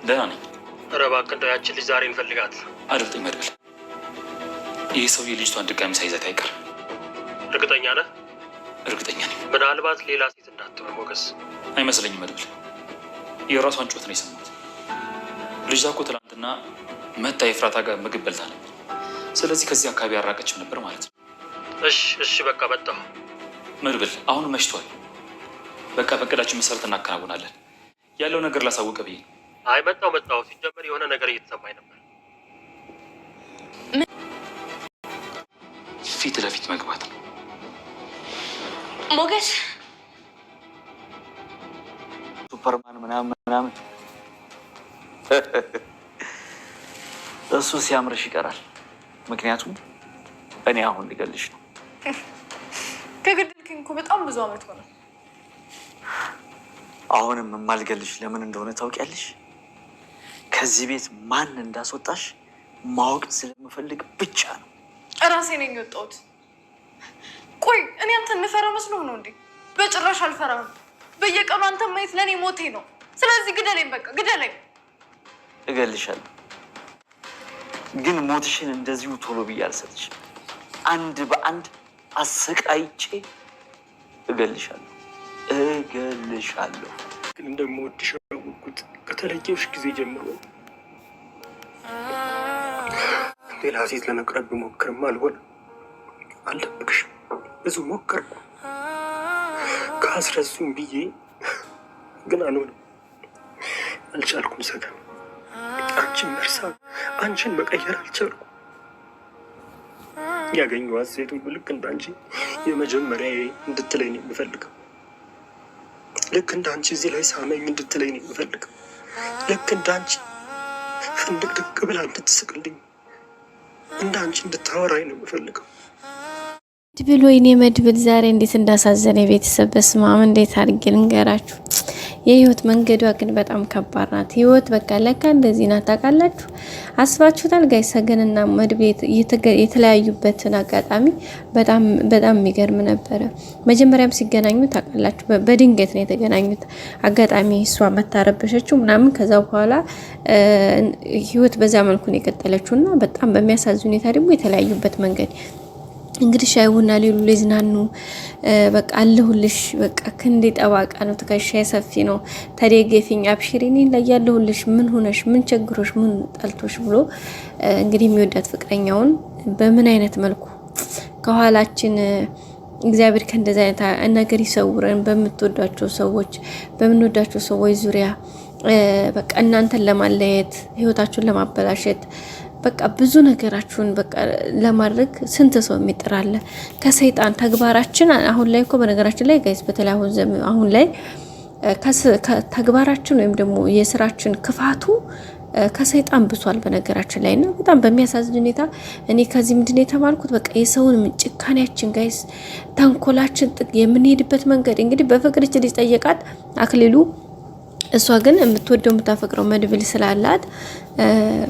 ደህና ነኝ። ኧረ እባክህ እንደው ያችን ልጅ ዛሬ እንፈልጋት። አድምጠኝ መድብል፣ ይህ ሰውዬ ልጅቷን ድጋሚ ሳይዘት አይቀር። እርግጠኛ ነህ? እርግጠኛ ነኝ። ምናልባት ሌላ ሴት እንዳትሆን ሞገስ። አይመስለኝም መድብል፣ የራሷን ጩኸት ነው የሰማሁት። ልጅቷ እኮ ትናንትና መታ የፍራታ ጋር ምግብ በልታ ነበር። ስለዚህ ከዚህ አካባቢ ያራቀችም ነበር ማለት ነው። እሺ በቃ መጣሁ። መድብል፣ አሁን መሽቷል። በቃ በእቅዳችን መሰረት እናከናውናለን። ያለው ነገር ላሳውቅ ብዬ። አይ መጣሁ። ሲጀመር የሆነ ነገር እየተሰማኝ ነበር። ፊት ለፊት መግባት ነው ሞገስ። ሱፐርማን ምናምን እሱ ሲያምርሽ ይቀራል። ምክንያቱም እኔ አሁን ሊገልሽ ነው። ከገደልክኝ እኮ በጣም ብዙ አመት ሆነ። አሁንም የማልገልሽ ለምን እንደሆነ ታውቂያለሽ? ከዚህ ቤት ማን እንዳስወጣሽ ማወቅ ስለምፈልግ ብቻ ነው። እራሴ ነኝ የወጣሁት። ቆይ እኔ አንተን የምፈራ መስሎህ ነው እንዴ? በጭራሽ አልፈራም። በየቀኑ አንተን ማየት ለእኔ ሞቴ ነው። ስለዚህ ግደለኝ፣ በቃ ግደለኝ። እገልሻለሁ፣ ግን ሞትሽን እንደዚሁ ቶሎ ብዬ አልሰጥሽም። አንድ በአንድ አሰቃይቼ እገልሻለሁ። ግን እንደምወድሽ ያወቅሁት ከተለየሽ ጊዜ ጀምሮ። ሌላ ሴት ለመቅረብ ብሞክርም አልሆነም። አልደብቅሽም፣ ብዙ ሞከርኩ ካስረሱም ብዬ፣ ግን አልሆነም። አልቻልኩም። ሰገን አንቺን መርሳት፣ አንቺን መቀየር አልቻልኩም። ያገኘኋት ሴት ሁሉ ልክ እንዳንቺ የመጀመሪያ እንድትለኝ ነው የምፈልገው። ልክ እንዳንቺ እዚህ ላይ ሳመኝ እንድትለኝ ነው የምፈልገው። ልክ እንዳንቺ ፍንድቅድቅ ብላ እንድትስቅልኝ፣ እንዳንቺ እንድታወራኝ ነው የምፈልገው። መድብል ወይኔ መድብል ዛሬ እንዴት እንዳሳዘነ የቤተሰብ በስማም እንዴት አድርጌ ልንገራችሁ። የህይወት መንገዷ ግን በጣም ከባድ ናት። ህይወት በቃ ለካ እንደዚህ ናት። ታውቃላችሁ፣ አስባችሁታል ጋይ? ሰገንና መድብል የተለያዩበትን አጋጣሚ በጣም የሚገርም ነበረ። መጀመሪያም ሲገናኙ ታውቃላችሁ፣ በድንገት ነው የተገናኙት። አጋጣሚ እሷ መታረበሸችው ምናምን፣ ከዛ በኋላ ህይወት በዛ መልኩ ነው የቀጠለችው እና በጣም በሚያሳዝን ሁኔታ ደግሞ የተለያዩበት መንገድ እንግዲህ ሻይ ቡና ሊሉ ሊዝናኑ በቃ አለሁልሽ፣ በቃ ክንዴ ጠባቃ ነው፣ ትከሻዬ ሰፊ ነው፣ ተደገፊኝ፣ አብሽሪኒ ላይ ያለሁልሽ፣ ምን ሆነሽ፣ ምን ቸግሮሽ፣ ምን ጠልቶሽ ብሎ እንግዲህ የሚወዳት ፍቅረኛውን በምን አይነት መልኩ ከኋላችን እግዚአብሔር ከእንደዚህ አይነት ነገር ይሰውረን። በምትወዷቸው ሰዎች በምንወዳቸው ሰዎች ዙሪያ በቃ እናንተን ለማለየት ህይወታችሁን ለማበላሸት በቃ ብዙ ነገራችሁን በቃ ለማድረግ ስንት ሰው የሚጥራለ ከሰይጣን ተግባራችን። አሁን ላይ እኮ በነገራችን ላይ ጋይስ በተለይ አሁን ላይ ተግባራችን ወይም ደግሞ የስራችን ክፋቱ ከሰይጣን ብሷል በነገራችን ላይ እና በጣም በሚያሳዝን ሁኔታ እኔ ከዚህ ምንድነው የተማርኩት? በቃ የሰውን ጭካኔያችን ጋይስ፣ ተንኮላችን ጥግ የምንሄድበት መንገድ እንግዲህ በፍቅር ልጅ ጠየቃት አክሊሉ። እሷ ግን የምትወደው የምታፈቅረው መድብል ስላላት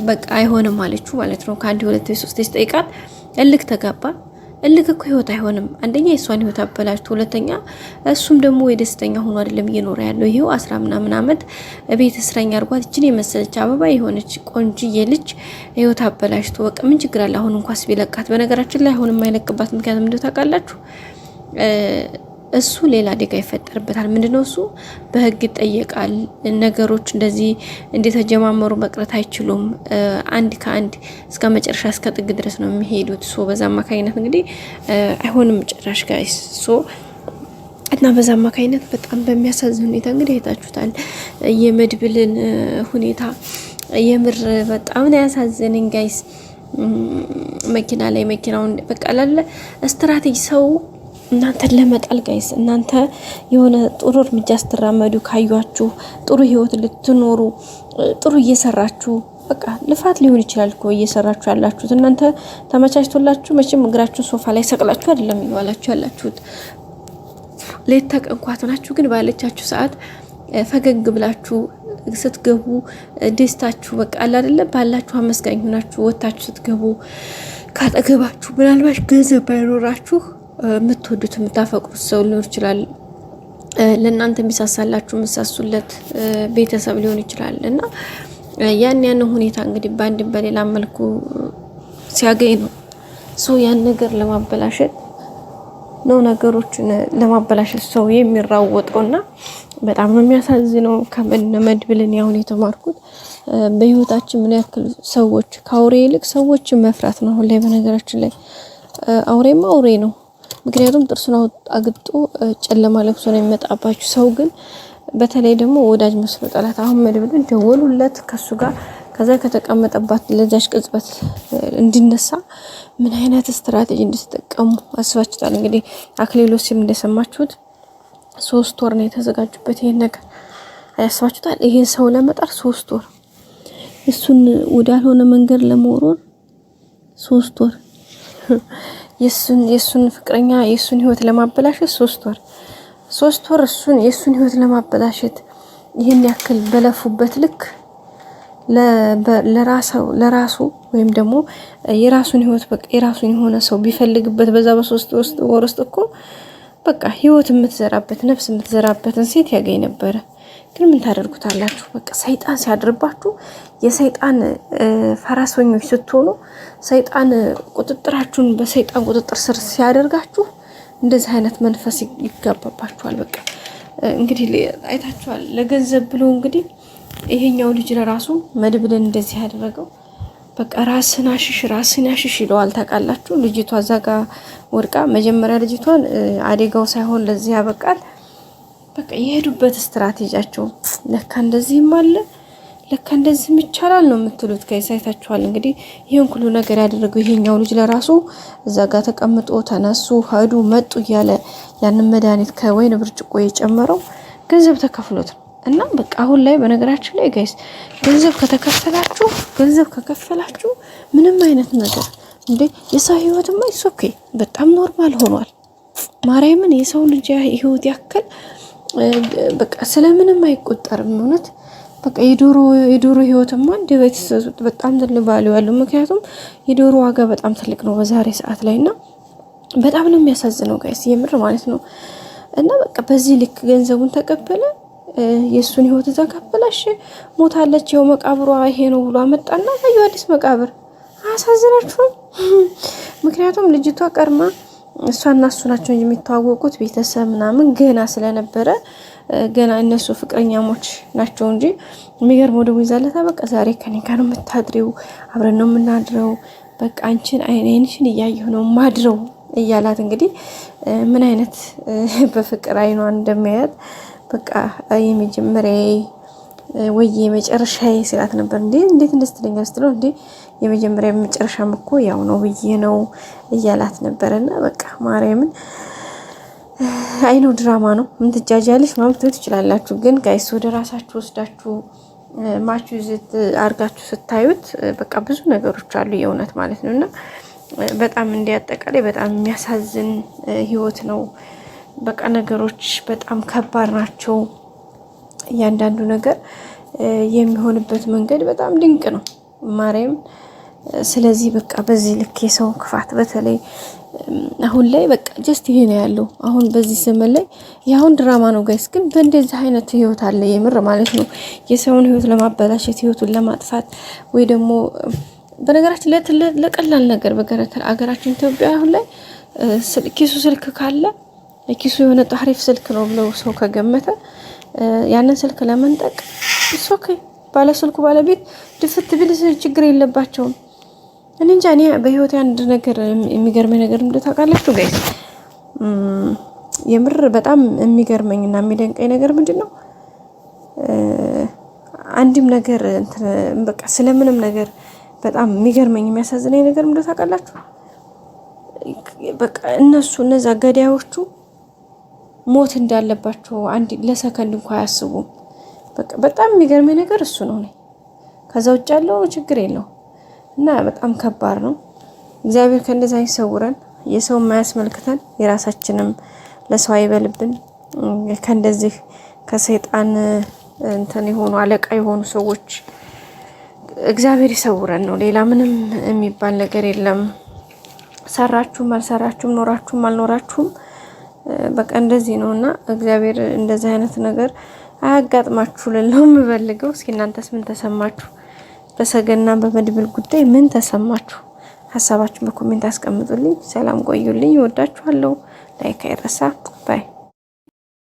በቃ አይሆንም አለችው ማለት ነው። ከአንድ ሁለት ሶስት ጠይቃት እልክ ተጋባ። እልክ እኮ ህይወት አይሆንም። አንደኛ የእሷን ህይወት አበላሽቶ፣ ሁለተኛ እሱም ደግሞ የደስተኛ ሆኖ አይደለም እየኖረ ያለው። ይሄው 10 ምናምን አመት ቤት እስረኛ አድርጓት እችን የመሰለች አበባ የሆነች ቆንጅዬ ልጅ ህይወት አበላሽቶ በቃ ምን ችግር አለ አሁን እንኳን ቢለቃት። በነገራችን ላይ አሁን የማይለቅባት ምክንያት ምንድነው ታውቃላችሁ? እሱ ሌላ አደጋ ይፈጠርበታል። ምንድነው እሱ በህግ ይጠየቃል። ነገሮች እንደዚህ እንደተጀማመሩ መቅረት አይችሉም። አንድ ከአንድ እስከ መጨረሻ እስከ ጥግ ድረስ ነው የሚሄዱት። ሶ በዛ አማካኝነት እንግዲህ አይሆንም ጭራሽ ጋይስ። ሶ እና በዛ አማካኝነት በጣም በሚያሳዝን ሁኔታ እንግዲህ አይታችሁታል የመድብልን ሁኔታ። የምር በጣም ነው ያሳዘነኝ ጋይስ። መኪና ላይ መኪናውን በቃ ላለ ስትራቴጂ ሰው እናንተን ለመጣል ጋይስ፣ እናንተ የሆነ ጥሩ እርምጃ ስትራመዱ ካዩአችሁ ጥሩ ህይወት ልትኖሩ ጥሩ እየሰራችሁ በቃ ልፋት ሊሆን ይችላል እኮ እየሰራችሁ ያላችሁት እናንተ ተመቻችቶላችሁ መቼም እግራችሁ ሶፋ ላይ ሰቅላችሁ አይደለም ይዋላችሁ ያላችሁት። ሌት ተቀንኳት ናችሁ፣ ግን ባለቻችሁ ሰዓት ፈገግ ብላችሁ ስትገቡ ደስታችሁ በቃ አለ አይደለ ባላችሁ አመስጋኝ ሆናችሁ ወጣችሁ ስትገቡ ካጠገባችሁ ምናልባት ገንዘብ ባይኖራችሁ የምትወዱት የምታፈቅሩት ሰው ሊኖር ይችላል። ለእናንተ የሚሳሳላችሁ የምትሳሱለት ቤተሰብ ሊሆን ይችላል እና ያን ሁኔታ እንግዲህ በአንድ በሌላ መልኩ ሲያገኝ ነው ሰው ያን ነገር ለማበላሸት ነው ነገሮችን ለማበላሸት ሰው የሚራወጠውና በጣም ነው የሚያሳዝነው። ከመድብልን ያሁን የተማርኩት በህይወታችን ምን ያክል ሰዎች ከአውሬ ይልቅ ሰዎችን መፍራት ነው። አሁን ላይ በነገራችን ላይ አውሬማ አውሬ ነው። ምክንያቱም ጥርሱን አግጦ ጨለማ ለብሶ ነው የሚመጣባችሁ። ሰው ግን በተለይ ደግሞ ወዳጅ መስሎ ጠላት። አሁን መድብልን ደወሉለት ከሱ ጋር ከዛ ከተቀመጠባት ለዛች ቅጽበት እንዲነሳ ምን አይነት ስትራቴጂ እንድትጠቀሙ አስባችሁታል? እንግዲህ አክሊሎስም እንደሰማችሁት 3 ወር ነው የተዘጋጁበት ይሄን ነገር አያስባችሁታል? ይሄን ሰው ለመጣር 3 ወር እሱን ወዳልሆነ መንገድ ለመወርወር 3 ወር የሱን ፍቅረኛ የሱን ህይወት ለማበላሸት 3 ወር እሱን የሱን ህይወት ለማበላሸት ይሄን ያክል በለፉበት ልክ ለራሱ ወይም ደግሞ የራሱን ህይወት በቃ የራሱን የሆነ ሰው ቢፈልግበት በዛ በ3 ወር ውስጥ እኮ በቃ ህይወት የምትዘራበት ነፍስ የምትዘራበትን ሴት ያገኝ ነበረ። ግን ምን ታደርጉታላችሁ? በቃ ሰይጣን ሲያድርባችሁ የሰይጣን ፈራሰኞች ስትሆኑ ሰይጣን ቁጥጥራችሁን በሰይጣን ቁጥጥር ስር ሲያደርጋችሁ እንደዚህ አይነት መንፈስ ይጋባባችኋል። በቃ እንግዲህ አይታችኋል። ለገንዘብ ብሎ እንግዲህ ይሄኛው ልጅ ለራሱ መድብልን እንደዚህ ያደረገው በቃ ራስን አሽሽ ይለዋል። ታውቃላችሁ ልጅቷ እዛ ጋር ወድቃ መጀመሪያ ልጅቷን አደጋው ሳይሆን ለዚህ ያበቃል። በቃ የሄዱበት ስትራቴጂያቸው ለካ እንደዚህም አለ ለካ እንደዚህም ይቻላል ነው የምትሉት። ከይሳይታችኋል እንግዲህ ይሄን ሁሉ ነገር ያደረገው ይሄኛው ልጅ ለራሱ እዛ ጋር ተቀምጦ ተነሱ ሄዱ መጡ እያለ ያንን መድኃኒት ከወይን ብርጭቆ የጨመረው ገንዘብ ተከፍሎት ነው። እና በቃ አሁን ላይ በነገራችን ላይ ጋይስ ገንዘብ ከከፈላችሁ ምንም አይነት ነገር እንዴ የሰው ህይወትማ ኦኬ በጣም ኖርማል ሆኗል። ማርያምን የሰው ልጅ ህይወት ያክል በቃ ስለምንም አይቆጠርም። እውነት በቃ የዶሮ ህይወትማ እንደ ቤተሰብ በጣም ትልቅ ቫልዩ ያለው። ምክንያቱም የዶሮ ዋጋ በጣም ትልቅ ነው በዛሬ ሰዓት ላይና በጣም ነው የሚያሳዝነው ጋይስ የምር ማለት ነው። እና በቃ በዚህ ልክ ገንዘቡን ተቀበለ የሱን ህይወት ተቀበለሽ ሞታለች ይኸው መቃብሯ ይሄ ነው ብሎ አመጣና ታዩ አዲስ መቃብር። አሳዝናችኋል። ምክንያቱም ልጅቷ ቀርማ እሷና እሱ ናቸው የሚተዋወቁት ቤተሰብ ምናምን ገና ስለነበረ ገና እነሱ ፍቅረኛሞች ናቸው እንጂ የሚገርመው ደግሞ ይዛለታ በቃ ዛሬ ከኔ ጋር ነው የምታድሪው አብረን ነው የምናድረው በቃ አንቺን አይንሽን እያየሁ ነው ማድረው እያላት እንግዲህ ምን አይነት በፍቅር አይኗን እንደሚያያት በቃ የመጀመሪያ ወይ የመጨረሻዬ ስላት ነበር። እንዴት እንደስትለኛል ስትለው የመጀመሪያ የመጨረሻም እኮ ያው ነው ብዬ ነው እያላት ነበርና በቃ ማርያምን አይኑ ድራማ ነው። ምን ትጃጃለሽ ማለት ትችላላችሁ፣ ግን ጋይስ ወደ ራሳችሁ ወስዳችሁ ማቹ ዝት አርጋችሁ ስታዩት በቃ ብዙ ነገሮች አሉ የእውነት ማለት ነውና በጣም እንዲያጠቃላይ በጣም የሚያሳዝን ህይወት ነው። በቃ ነገሮች በጣም ከባድ ናቸው። እያንዳንዱ ነገር የሚሆንበት መንገድ በጣም ድንቅ ነው ማርያም። ስለዚህ በቃ በዚህ ልክ የሰው ክፋት በተለይ አሁን ላይ በቃ ጀስት ይሄ ነው ያለው። አሁን በዚህ ዘመን ላይ ያሁን ድራማ ነው ጋይስ፣ ግን በእንደዚህ አይነት ህይወት አለ የምር ማለት ነው። የሰውን ህይወት ለማበላሸት ህይወቱን ለማጥፋት ወይ ደግሞ በነገራችን ላይ ለቀላል ነገር በገረተር አገራችን ኢትዮጵያ አሁን ላይ ኪሱ ስልክ ካለ ኪሱ የሆነ ታሪፍ ስልክ ነው ብለው ሰው ከገመተ ያንን ስልክ ለመንጠቅ ኦኬ ባለ ስልኩ ባለቤት ድፍት ቢል ችግር የለባቸውም። እኔ እንጃ እኔ በህይወት አንድ ነገር የሚገርመኝ ነገር እንደው ታውቃላችሁ ጋይስ የምር በጣም የሚገርመኝና የሚደንቀኝ ነገር ምንድነው አንድም ነገር በቃ ስለምንም ነገር በጣም የሚገርመኝ የሚያሳዝነኝ ነገር እንደው ታውቃላችሁ በቃ እነዛ ገዳዮቹ ሞት እንዳለባቸው አንድ ለሰከንድ እንኳን አያስቡም። በቃ በጣም የሚገርመኝ ነገር እሱ ነው። ከዛ ውጭ ያለው ችግር የለው እና በጣም ከባድ ነው። እግዚአብሔር ከእንደዛ ይሰውረን፣ የሰው ማያስመልክተን፣ የራሳችንም ለሰው አይበልብን። ከእንደዚህ ከሰይጣን የሆኑ አለቃ የሆኑ ሰዎች እግዚአብሔር ይሰውረን ነው። ሌላ ምንም የሚባል ነገር የለም። ሰራችሁም አልሰራችሁም ኖራችሁም አልኖራችሁም በቃ እንደዚህ ነውና እግዚአብሔር እንደዚህ አይነት ነገር አያጋጥማችሁ ልለው የምፈልገው። እስኪ እናንተስ ምን ተሰማችሁ? በሰገና በመድብል ጉዳይ ምን ተሰማችሁ? ሀሳባችሁን በኮሜንት አስቀምጡልኝ። ሰላም ቆዩልኝ። እወዳችኋለሁ። ላይክ አይረሳ። ባይ